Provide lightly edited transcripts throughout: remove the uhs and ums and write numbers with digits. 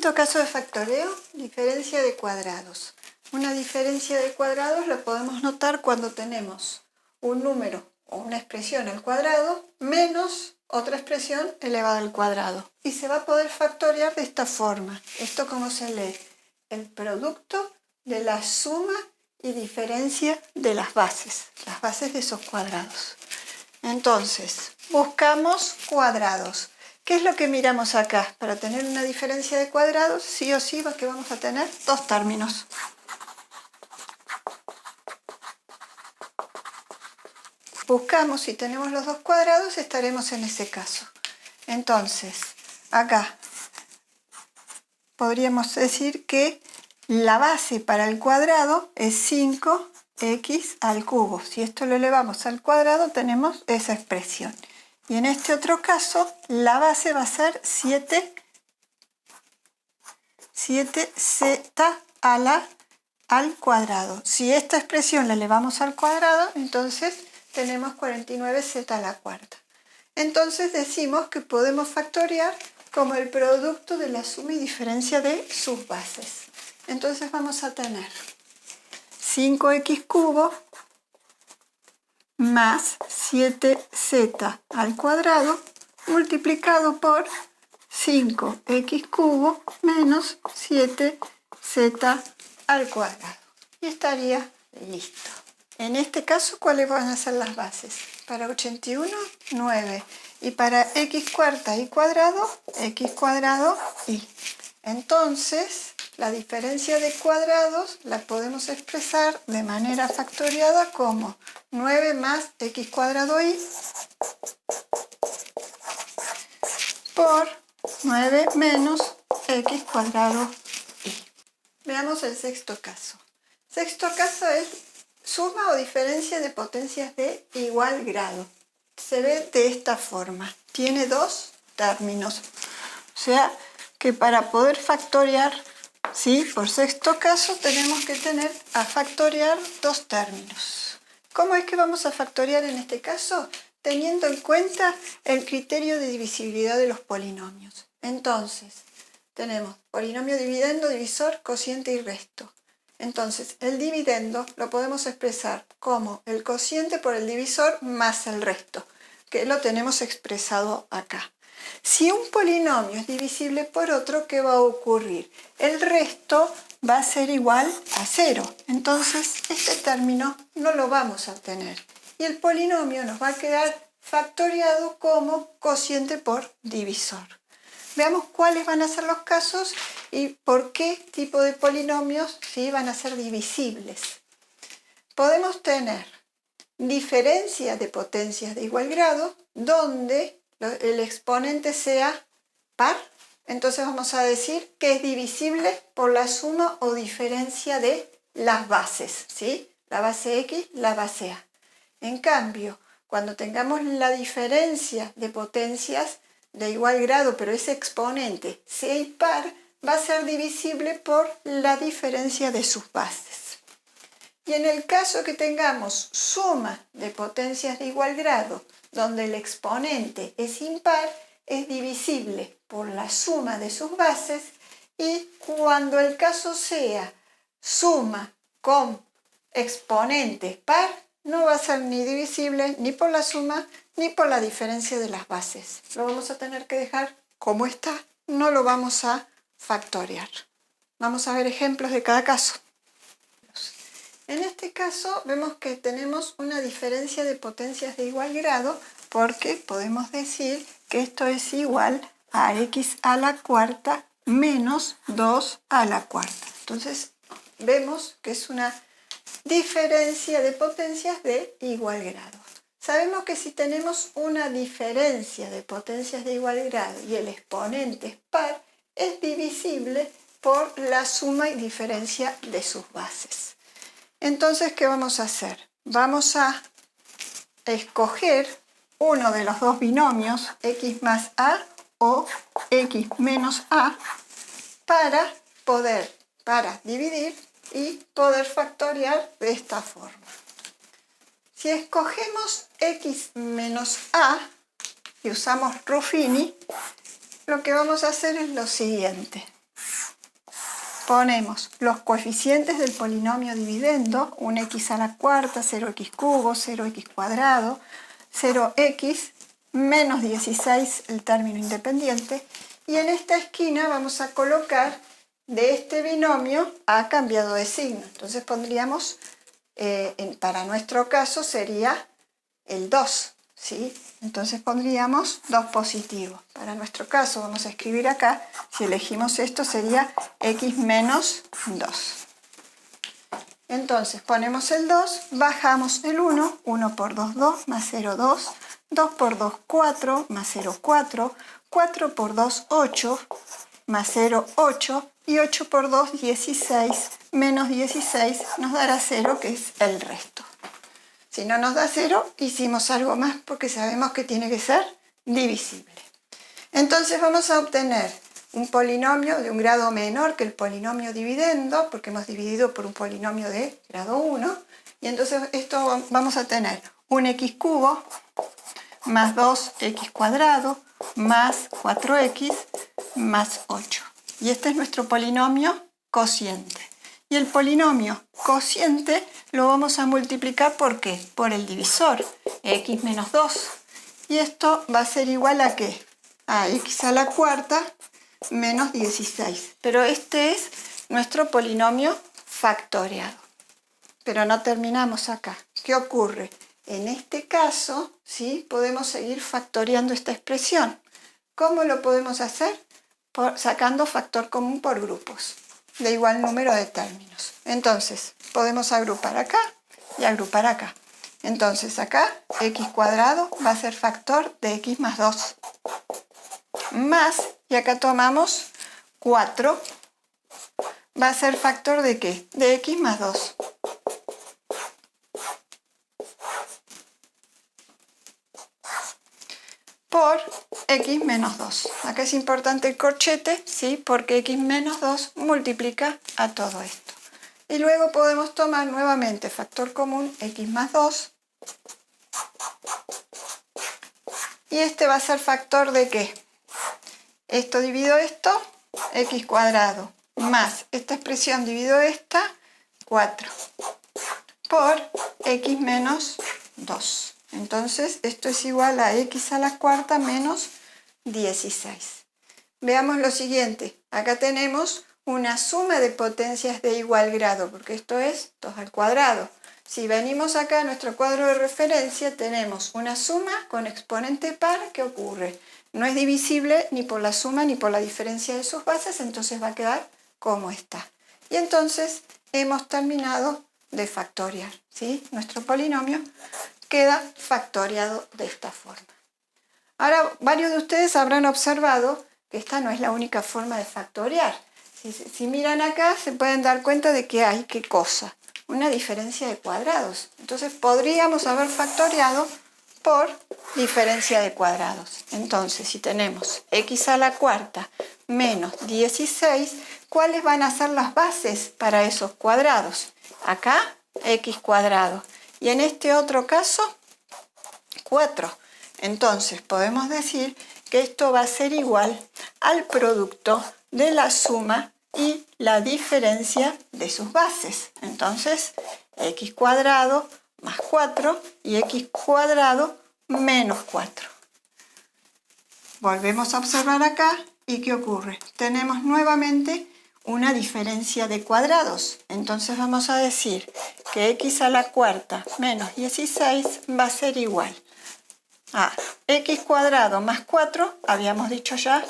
Quinto caso de factoreo, diferencia de cuadrados. Una diferencia de cuadrados la podemos notar cuando tenemos un número o una expresión al cuadrado menos otra expresión elevada al cuadrado. Y se va a poder factorear de esta forma. ¿Esto cómo se lee? El producto de la suma y diferencia de las bases de esos cuadrados. Entonces, buscamos cuadrados. ¿Qué es lo que miramos acá? Para tener una diferencia de cuadrados, sí o sí que vamos a tener dos términos. Buscamos, si tenemos los dos cuadrados, estaremos en ese caso. Entonces, acá podríamos decir que la base para el cuadrado es 5x al cubo. Si esto lo elevamos al cuadrado, tenemos esa expresión. Y en este otro caso, la base va a ser 7z al cuadrado. Si esta expresión la elevamos al cuadrado, entonces tenemos 49z a la cuarta. Entonces decimos que podemos factorear como el producto de la suma y diferencia de sus bases. Entonces vamos a tener 5x cubo más 7z al cuadrado multiplicado por 5x cubo menos 7z al cuadrado. Y estaría listo. En este caso, ¿cuáles van a ser las bases? Para 81, 9. Y para x cuarta y cuadrado, x cuadrado y. Entonces, la diferencia de cuadrados la podemos expresar de manera factoriada como 9 más x cuadrado y por 9 menos x cuadrado y. Veamos el sexto caso. Sexto caso es suma o diferencia de potencias de igual grado. Se ve de esta forma. Tiene dos términos. O sea que para poder factoriar, ¿sí? Por sexto caso tenemos que factoriar dos términos. ¿Cómo es que vamos a factoriar en este caso? Teniendo en cuenta el criterio de divisibilidad de los polinomios. Entonces, tenemos polinomio dividendo, divisor, cociente y resto. Entonces, el dividendo lo podemos expresar como el cociente por el divisor más el resto, que lo tenemos expresado acá. Si un polinomio es divisible por otro, ¿qué va a ocurrir? El resto va a ser igual a 0. Entonces, este término no lo vamos a tener. Y el polinomio nos va a quedar factoriado como cociente por divisor. Veamos cuáles van a ser los casos y por qué tipo de polinomios sí van a ser divisibles. Podemos tener diferencia de potencias de igual grado donde el exponente sea par. Entonces vamos a decir que es divisible por la suma o diferencia de las bases, ¿sí? La base X, la base A. En cambio, cuando tengamos la diferencia de potencias de igual grado, pero ese exponente sea impar, va a ser divisible por la diferencia de sus bases. Y en el caso que tengamos suma de potencias de igual grado, donde el exponente es impar, es divisible por la suma de sus bases, y cuando el caso sea suma con exponente par, no va a ser ni divisible ni por la suma ni por la diferencia de las bases. Lo vamos a tener que dejar como está, no lo vamos a factoriar. Vamos a ver ejemplos de cada caso. En este caso vemos que tenemos una diferencia de potencias de igual grado porque podemos decir que esto es igual a x a la cuarta menos 2 a la cuarta. Entonces vemos que es una diferencia de potencias de igual grado. Sabemos que si tenemos una diferencia de potencias de igual grado y el exponente es par, es divisible por la suma y diferencia de sus bases. Entonces, ¿qué vamos a hacer? Vamos a escoger uno de los dos binomios, x más a o x menos a, para dividir y poder factoriar de esta forma. Si escogemos x menos a y usamos Ruffini, lo que vamos a hacer es lo siguiente. ponemos los coeficientes del polinomio dividendo, un x a la cuarta, 0x cubo, 0x cuadrado, 0x menos 16 el término independiente, y en esta esquina vamos a colocar de este binomio ha cambiado de signo. Entonces pondríamos, para nuestro caso sería el 2, ¿sí? Entonces pondríamos 2 positivo. Para nuestro caso vamos a escribir acá, si elegimos esto sería x menos 2. Entonces ponemos el 2, bajamos el 1, 1 por 2, 2, más 0, 2, 2 por 2, 4, más 0, 4, 4 por 2, 8, más 0, 8, y 8 por 2, 16, menos 16 nos dará 0, que es el resto. Si no nos da 0, hicimos algo más porque sabemos que tiene que ser divisible. Entonces vamos a obtener un polinomio de un grado menor que el polinomio dividendo, porque hemos dividido por un polinomio de grado 1, y entonces esto vamos a tener un x cubo más 2x cuadrado más 4x más 8. Y este es nuestro polinomio cociente. Y el polinomio cociente lo vamos a multiplicar ¿por qué? Por el divisor, x menos 2. Y esto va a ser igual a ¿qué? A x a la cuarta menos 16. Pero este es nuestro polinomio factoriado. Pero no terminamos acá. ¿Qué ocurre? En este caso, ¿sí? Podemos seguir factoreando esta expresión. ¿Cómo lo podemos hacer? Sacando factor común por grupos de igual número de términos. Entonces, podemos agrupar acá y agrupar acá. Entonces, acá, x cuadrado va a ser factor de x más 2. Más, y acá tomamos 4, va a ser factor de ¿qué? De x más 2. Por x menos 2. Acá es importante el corchete, ¿sí? Porque x menos 2 multiplica a todo esto. Y luego podemos tomar nuevamente factor común x más 2. Y este va a ser factor de ¿qué? Esto divido esto, x cuadrado, más esta expresión divido esta, 4. Por x menos 2. Entonces, esto es igual a x a la cuarta menos 16. Veamos lo siguiente. Acá tenemos una suma de potencias de igual grado, porque esto es 2 al cuadrado. Si venimos acá a nuestro cuadro de referencia, tenemos una suma con exponente par. ¿Qué ocurre? No es divisible ni por la suma ni por la diferencia de sus bases, entonces va a quedar como está. Y entonces hemos terminado de factoriar, ¿sí? Nuestro polinomio queda factoriado de esta forma. Ahora, varios de ustedes habrán observado que esta no es la única forma de factoriar. Si miran acá, se pueden dar cuenta de que hay, ¿qué cosa? Una diferencia de cuadrados. Entonces, podríamos haber factoriado por diferencia de cuadrados. Entonces, si tenemos x a la cuarta menos 16, ¿cuáles van a ser las bases para esos cuadrados? Acá, x cuadrado. Y en este otro caso, 4. Entonces, podemos decir que esto va a ser igual al producto de la suma y la diferencia de sus bases. Entonces, x cuadrado más 4 y x cuadrado menos 4. Volvemos a observar acá y ¿qué ocurre? Tenemos nuevamente una diferencia de cuadrados. Entonces vamos a decir que x a la cuarta menos 16 va a ser igual a x cuadrado más 4. Habíamos dicho ya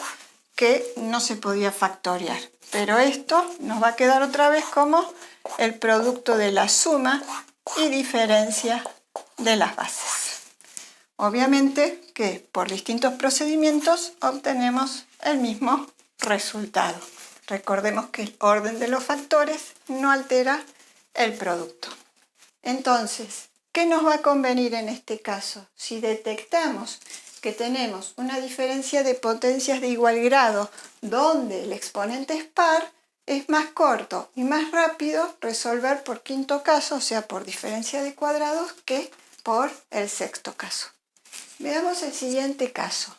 que no se podía factoriar, pero esto nos va a quedar otra vez como el producto de la suma y diferencia de las bases. Obviamente que por distintos procedimientos obtenemos el mismo resultado. Recordemos que el orden de los factores no altera el producto. Entonces, ¿qué nos va a convenir en este caso? Si detectamos que tenemos una diferencia de potencias de igual grado donde el exponente es par, es más corto y más rápido resolver por quinto caso, o sea, por diferencia de cuadrados, que por el sexto caso. Veamos el siguiente caso.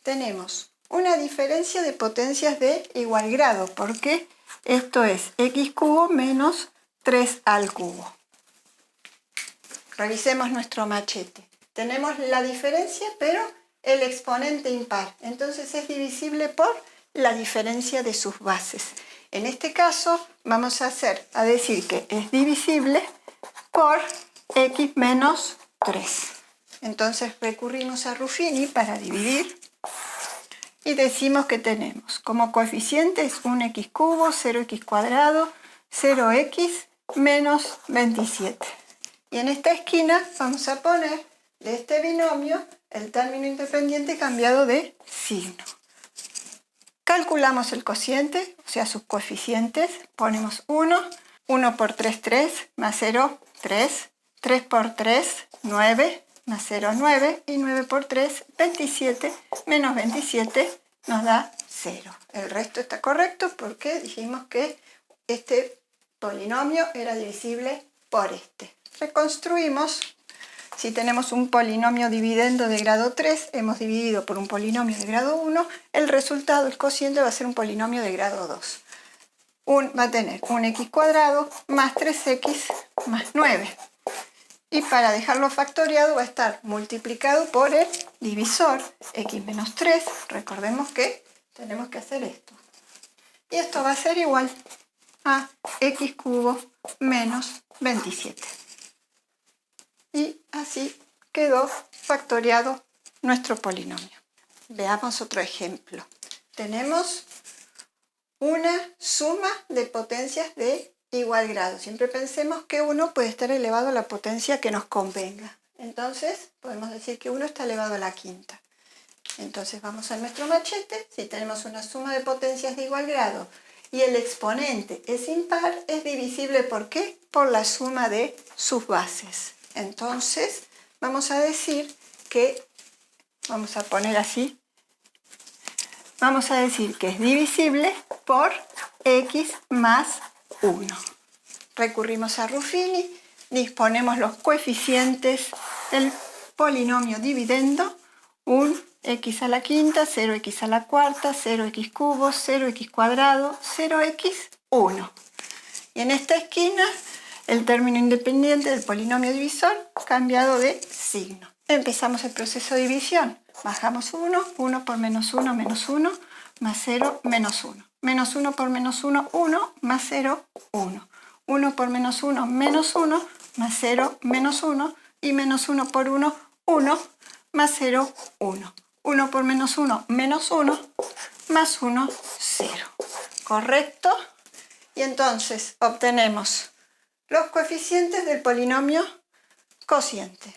Tenemos una diferencia de potencias de igual grado, porque Esto es x cubo menos 3 al cubo. Revisemos nuestro machete. Tenemos la diferencia, pero el exponente impar. Entonces es divisible por la diferencia de sus bases. En este caso vamos a decir que es divisible por x menos 3. Entonces recurrimos a Ruffini para dividir y decimos que tenemos como coeficientes un x cubo, 0x cuadrado, 0x menos 27. Y en esta esquina vamos a poner de este binomio el término independiente cambiado de signo. Calculamos el cociente, o sea sus coeficientes, ponemos 1, 1 por 3, 3, más 0, 3, 3 por 3, 9, más 0, 9, y 9 por 3, 27, menos 27 nos da 0. El resto está correcto porque dijimos que este polinomio era divisible por este. Reconstruimos. Si tenemos un polinomio dividendo de grado 3, hemos dividido por un polinomio de grado 1, el resultado, el cociente, va a ser un polinomio de grado 2. Va a tener un x cuadrado más 3x más 9. Y para dejarlo factoriado va a estar multiplicado por el divisor x menos 3. Recordemos que tenemos que hacer esto. Y esto va a ser igual a x cubo menos 27. Y así quedó factoriado nuestro polinomio. Veamos otro ejemplo. Tenemos una suma de potencias de igual grado. Siempre pensemos que 1 puede estar elevado a la potencia que nos convenga. Entonces podemos decir que 1 está elevado a la quinta. Entonces vamos a nuestro machete. Si tenemos una suma de potencias de igual grado y el exponente es impar, es divisible ¿por qué? Por la suma de sus bases. Entonces vamos a decir que, vamos a poner así, vamos a decir que es divisible por x más 1. Recurrimos a Ruffini, disponemos los coeficientes del polinomio dividendo, un x a la quinta, 0x a la cuarta, 0x cubo, 0x cuadrado, 0x, 1. Y en esta esquina el término independiente del polinomio divisor cambiado de signo. Empezamos el proceso de división. Bajamos 1, 1 por menos 1, menos 1, más 0, menos 1. Menos 1 por menos 1, 1, más 0, 1. 1 por menos 1, menos 1, más 0, menos 1. Y menos 1 por 1, 1, más 0, 1. 1 por menos 1, menos 1, más 1, 0. ¿Correcto? Y entonces obtenemos los coeficientes del polinomio cociente.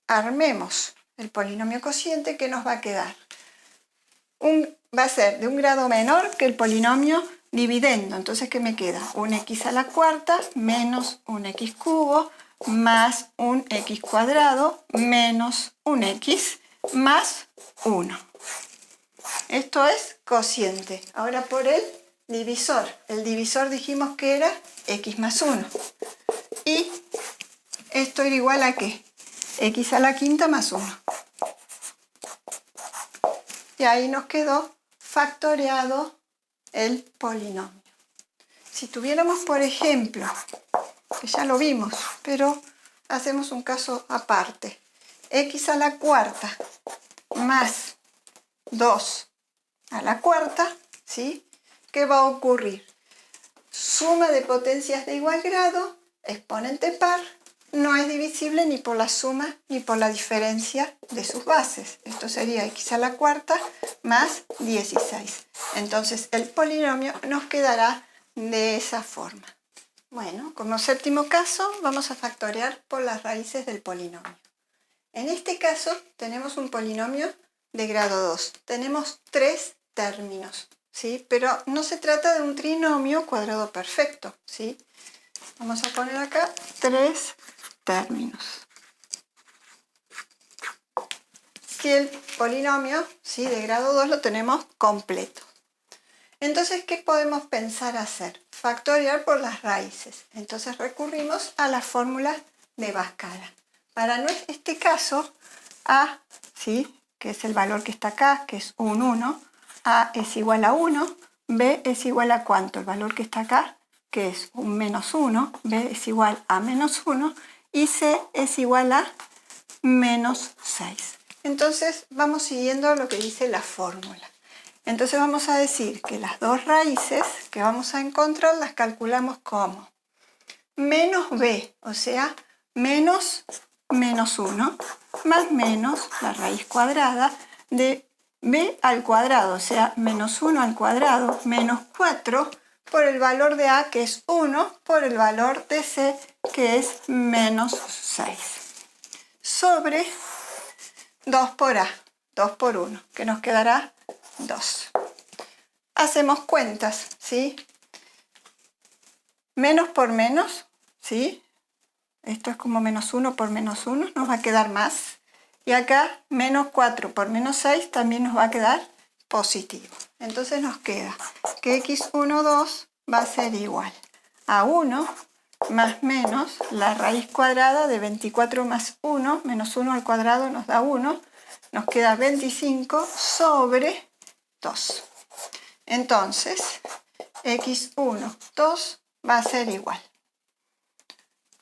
Armemos el polinomio cociente que nos va a quedar. Va a ser de un grado menor que el polinomio dividendo. Entonces, ¿qué me queda? Un x a la cuarta menos un x cubo más un x cuadrado menos un x más 1. Esto es cociente. Ahora por el divisor. El divisor dijimos que era x más 1. Y esto era igual a ¿qué? X a la quinta más 1. Y ahí nos quedó factoriado el polinomio. Si tuviéramos, por ejemplo, que ya lo vimos, pero hacemos un caso aparte, x a la cuarta más 2 a la cuarta, ¿sí? ¿Qué va a ocurrir? Suma de potencias de igual grado, exponente par, no es divisible ni por la suma ni por la diferencia de sus bases. Esto sería x a la cuarta más 16. Entonces el polinomio nos quedará de esa forma. Bueno, como séptimo caso vamos a factorear por las raíces del polinomio. En este caso tenemos un polinomio de grado 2. Tenemos 3 términos, ¿sí? Pero no se trata de un trinomio cuadrado perfecto, ¿sí? Vamos a poner acá 3 términos. Si el polinomio, ¿sí?, de grado 2 lo tenemos completo. Entonces, ¿qué podemos pensar hacer? Factoriar por las raíces. Entonces recurrimos a la fórmula de Bhaskara. Para este caso, a, ¿sí?, que es el valor que está acá, que es un 1, a es igual a 1, b es igual a ¿cuánto? El valor que está acá, que es un menos 1, b es igual a menos 1 y c es igual a menos 6. Entonces vamos siguiendo lo que dice la fórmula. Entonces vamos a decir que las dos raíces que vamos a encontrar las calculamos como menos b, o sea, menos 1, más menos la raíz cuadrada de b al cuadrado, o sea, menos 1 al cuadrado, menos 4 por el valor de a, que es 1, por el valor de c, que es menos 6, sobre 2 por a, 2 por 1, que nos quedará 2. Hacemos cuentas, ¿sí? Menos por menos, ¿sí? Esto es como menos 1 por menos 1, nos va a quedar más. Y acá menos 4 por menos 6 también nos va a quedar positivo. Entonces nos queda que x1, 2 va a ser igual a 1 más menos la raíz cuadrada de 24 más 1, menos 1 al cuadrado nos da 1, nos queda 25 sobre 2. Entonces, x1, 2 va a ser igual.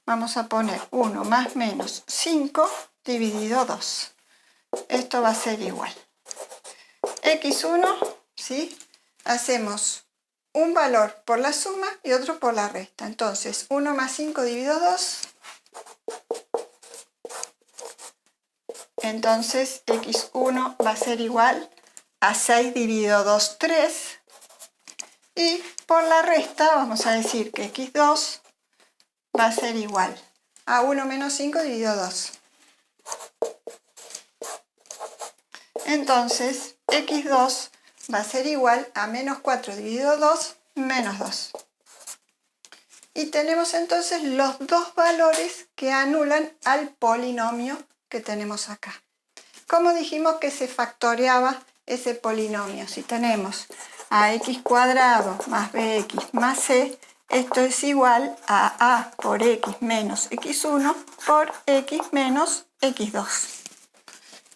Vamos a poner 1 más menos 5 dividido 2. Esto va a ser igual. x1, ¿sí? Hacemos un valor por la suma y otro por la resta. Entonces, 1 más 5 dividido 2. Entonces, x1 va a ser igual a 6 dividido 2, 3. Y por la resta vamos a decir que x2 va a ser igual a 1 menos 5 dividido 2. Entonces, x2 va a ser igual a menos 4 dividido 2 menos 2. Y tenemos entonces los dos valores que anulan al polinomio que tenemos acá. ¿Cómo dijimos que se factoreaba ese polinomio? Si tenemos a x cuadrado más bx más c, esto es igual a por x menos x1 por x menos x2.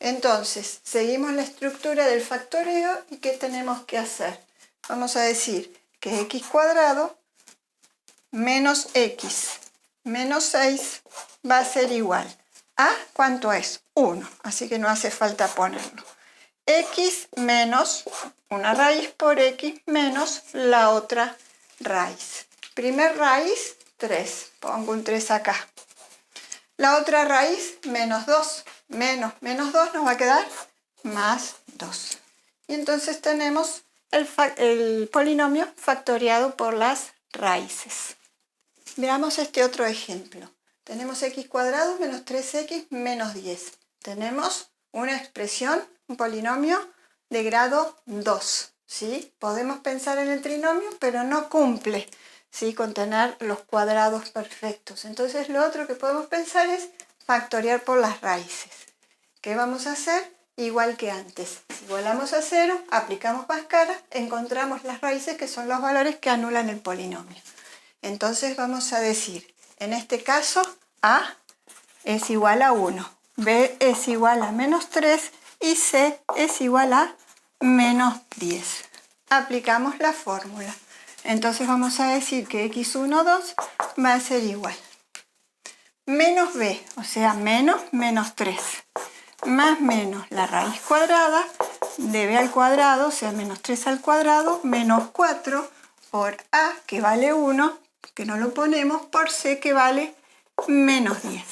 Entonces, seguimos la estructura del factoreo y ¿qué tenemos que hacer? Vamos a decir que x cuadrado menos x menos 6 va a ser igual a, ¿cuánto es? 1, así que no hace falta ponerlo. X menos una raíz por x menos la otra raíz. Primer raíz, 3, pongo un 3 acá. La otra raíz, menos 2, menos 2 nos va a quedar más 2. Y entonces tenemos el polinomio factoriado por las raíces. Veamos este otro ejemplo. Tenemos x cuadrado menos 3x menos 10. Tenemos una expresión, un polinomio de grado 2. ¿Sí? Podemos pensar en el trinomio, pero no cumple, ¿sí?, con tener los cuadrados perfectos. Entonces lo otro que podemos pensar es factoriar por las raíces. ¿Qué vamos a hacer? Igual que antes. Si igualamos a 0, aplicamos Pascal, encontramos las raíces que son los valores que anulan el polinomio. Entonces vamos a decir, en este caso, a es igual a 1, b es igual a menos 3 y c es igual a menos 10. Aplicamos la fórmula. Entonces vamos a decir que x1, 2 va a ser igual menos b, o sea, menos 3, más menos la raíz cuadrada de b al cuadrado, o sea, menos 3 al cuadrado, menos 4 por a, que vale 1, que no lo ponemos, por c, que vale menos 10,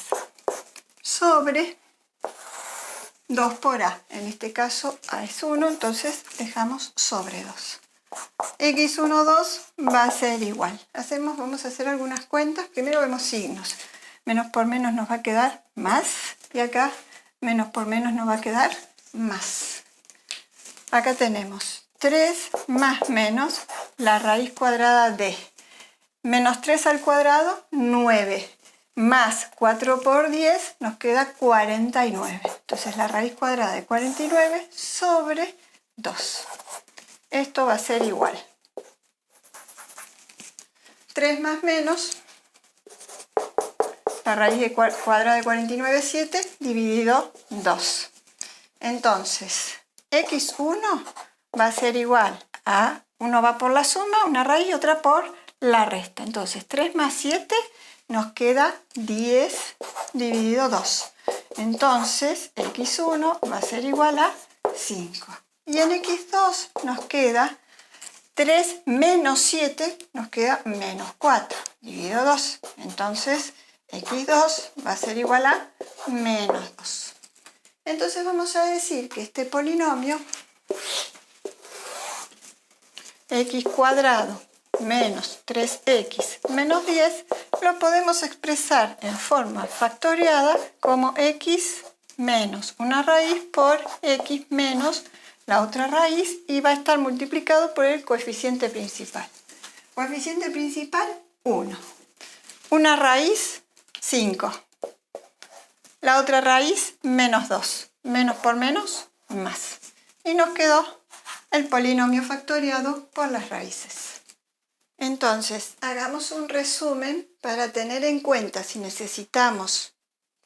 sobre 2 por a. En este caso a es 1, entonces dejamos sobre 2. x1, 2 va a ser igual. Vamos a hacer algunas cuentas. Primero vemos signos. Menos por menos nos va a quedar más. Y acá menos por menos nos va a quedar más. Acá tenemos 3 más menos la raíz cuadrada de menos 3 al cuadrado, 9. Más 4 por 10 nos queda 49. Entonces la raíz cuadrada de 49 sobre 2. Esto va a ser igual. 3 más menos la raíz de cuadrada de 49 es 7 dividido 2. Entonces, x1 va a ser igual a Uno va por la suma, una raíz, y otra por la resta. Entonces 3 más 7 nos queda 10 dividido 2. Entonces x1 va a ser igual a 5. Y en x2 nos queda 3 menos 7, nos queda menos 4 dividido 2. Entonces x2 va a ser igual a menos 2. Entonces vamos a decir que este polinomio x cuadrado menos 3x menos 10 lo podemos expresar en forma factoriada como x menos una raíz por x menos la otra raíz, y va a estar multiplicado por el coeficiente principal. Coeficiente principal 1. Una raíz 5. La otra raíz menos 2. Menos por menos, más. Y nos quedó el polinomio factoriado por las raíces. Entonces, hagamos un resumen para tener en cuenta si necesitamos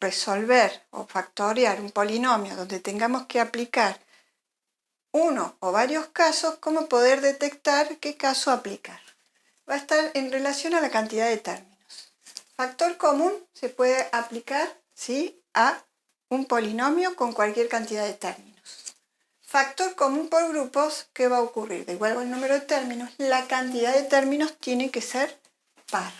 resolver o factoriar un polinomio donde tengamos que aplicar uno o varios casos, cómo poder detectar qué caso aplicar. Va a estar en relación a la cantidad de términos. Factor común se puede aplicar, ¿sí?, a un polinomio con cualquier cantidad de términos. Factor común por grupos, ¿qué va a ocurrir? De igual al número de términos, la cantidad de términos tiene que ser par.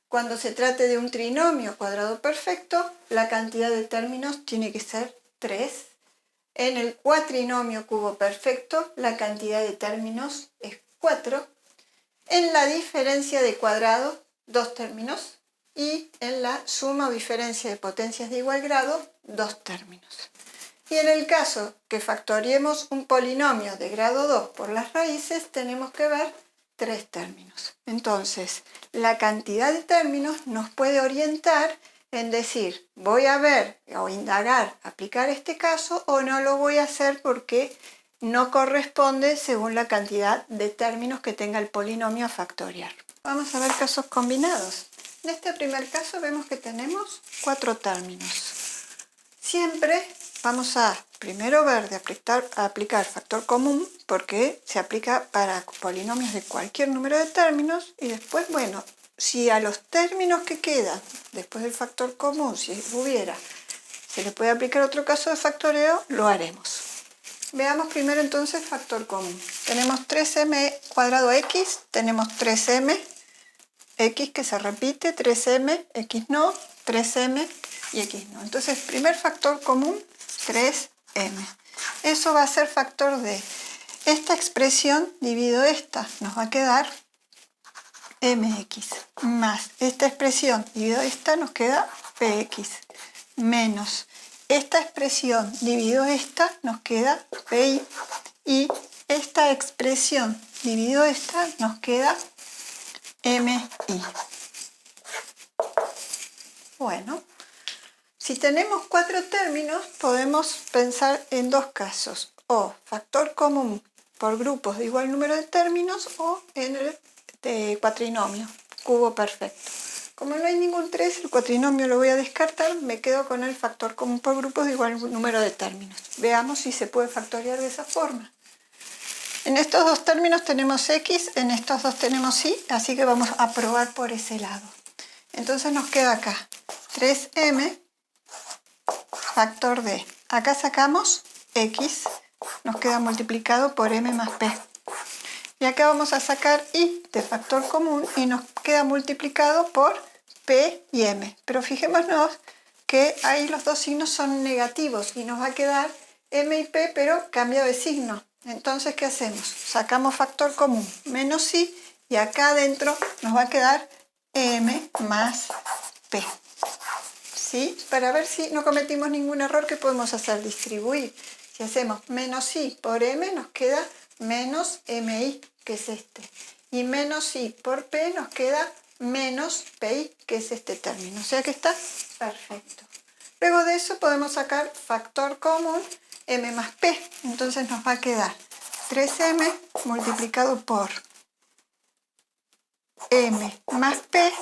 Cuando se trate de un trinomio cuadrado perfecto, la cantidad de términos tiene que ser 3. En el cuatrinomio cubo perfecto, la cantidad de términos es 4. En la diferencia de cuadrado, 2 términos. Y en la suma o diferencia de potencias de igual grado, 2 términos. Y en el caso que factoriemos un polinomio de grado 2 por las raíces, tenemos que ver 3 términos. Entonces, la cantidad de términos nos puede orientar en decir, voy a ver o indagar, aplicar este caso, o no lo voy a hacer porque no corresponde según la cantidad de términos que tenga el polinomio a factoriar. Vamos a ver casos combinados. En este primer caso vemos que tenemos 4 términos. Siempre vamos a primero ver de aplicar factor común, porque se aplica para polinomios de cualquier número de términos, y después, bueno, si a los términos que quedan después del factor común, si hubiera, se le puede aplicar otro caso de factoreo, lo haremos. Veamos primero entonces factor común. Tenemos 3m cuadrado x, tenemos 3m, x que se repite, 3m, x no, 3m y x no. Entonces, primer factor común, 3m. Eso va a ser factor de esta expresión dividido esta, nos va a quedar mx, más esta expresión dividido esta nos queda px, menos esta expresión dividido esta nos queda pi, y esta expresión dividido esta nos queda mi. Bueno, si tenemos 4 términos, podemos pensar en dos casos: o factor común por grupos de igual número de términos, o en el cuatrinomio cubo perfecto. Como no hay ningún 3, el cuatrinomio lo voy a descartar, me quedo con el factor común por grupos de igual número de términos. Veamos si se puede factoriar de esa forma. En estos dos términos tenemos x, en estos dos tenemos y, así que vamos a probar por ese lado. Entonces nos queda acá 3m factor de, acá sacamos x, nos queda multiplicado por m más p. Y acá vamos a sacar y de factor común y nos queda multiplicado por p y m. Pero fijémonos que ahí los dos signos son negativos y nos va a quedar m y p, pero cambio de signo. Entonces, ¿qué hacemos? Sacamos factor común menos i, y acá adentro nos va a quedar m más p. ¿Sí? Para ver si no cometimos ningún error, que podemos hacer distribuir. Si hacemos menos i por m, nos queda menos mi, que es este. Y menos i por p nos queda menos pi, que es este término. O sea que está perfecto. Luego de eso podemos sacar factor común m más p. Entonces nos va a quedar 3m multiplicado por m más p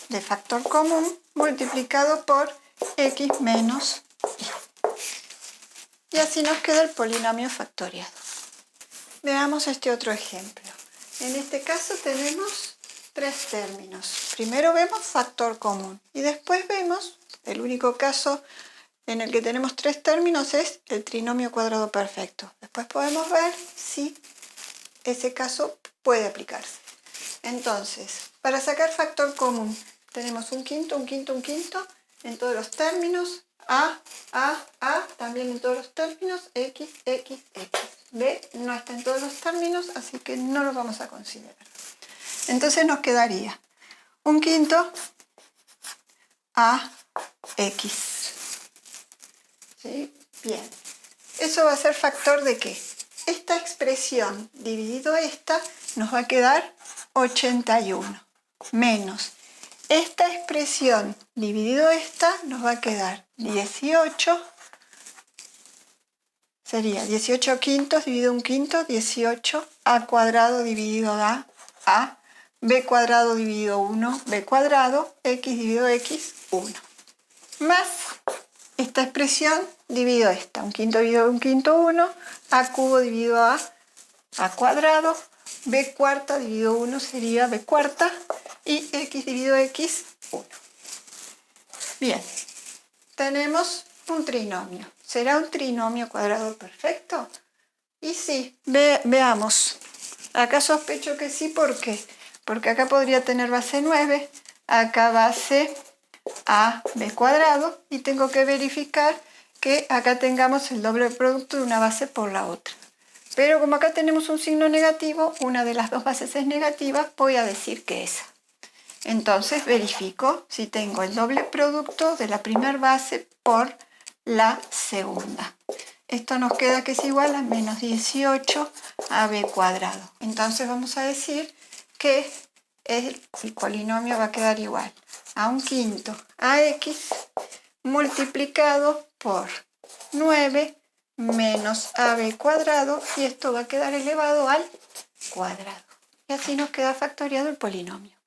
de factor común multiplicado por x menos y. Y así nos queda el polinomio factoriado. Veamos este otro ejemplo. En este caso tenemos 3 términos. Primero vemos factor común y después vemos, el único caso en el que tenemos 3 términos es el trinomio cuadrado perfecto. Después podemos ver si ese caso puede aplicarse. Entonces, para sacar factor común, tenemos un quinto, un quinto, un quinto en todos los términos. A, también en todos los términos. X, X, X. B no está en todos los términos, así que no lo vamos a considerar. Entonces nos quedaría un quinto a X. ¿Sí? Bien. ¿Eso va a ser factor de qué? Esta expresión dividido esta nos va a quedar 81 menos esta expresión dividido esta nos va a quedar 18, sería 18 quintos dividido un quinto, 18, a cuadrado dividido a, b cuadrado dividido 1, b cuadrado, x dividido x, 1. Más esta expresión dividido esta, un quinto dividido un quinto, 1, a cubo dividido a cuadrado, b cuarta dividido 1 sería b cuarta, y x dividido x, 1. Bien, tenemos un trinomio. ¿Será un trinomio cuadrado perfecto? Y sí, veamos. Acá sospecho que sí, ¿por qué? Porque acá podría tener base 9, acá base a b cuadrado, y tengo que verificar que acá tengamos el doble producto de una base por la otra. Pero como acá tenemos un signo negativo, una de las dos bases es negativa, voy a decir que esa. Entonces verifico si tengo el doble producto de la primera base por la segunda. Esto nos queda que es igual a menos 18 a b cuadrado. Entonces vamos a decir que el polinomio va a quedar igual a un quinto a x multiplicado por 9 menos ab cuadrado, y esto va a quedar elevado al cuadrado. Y así nos queda factoriado el polinomio.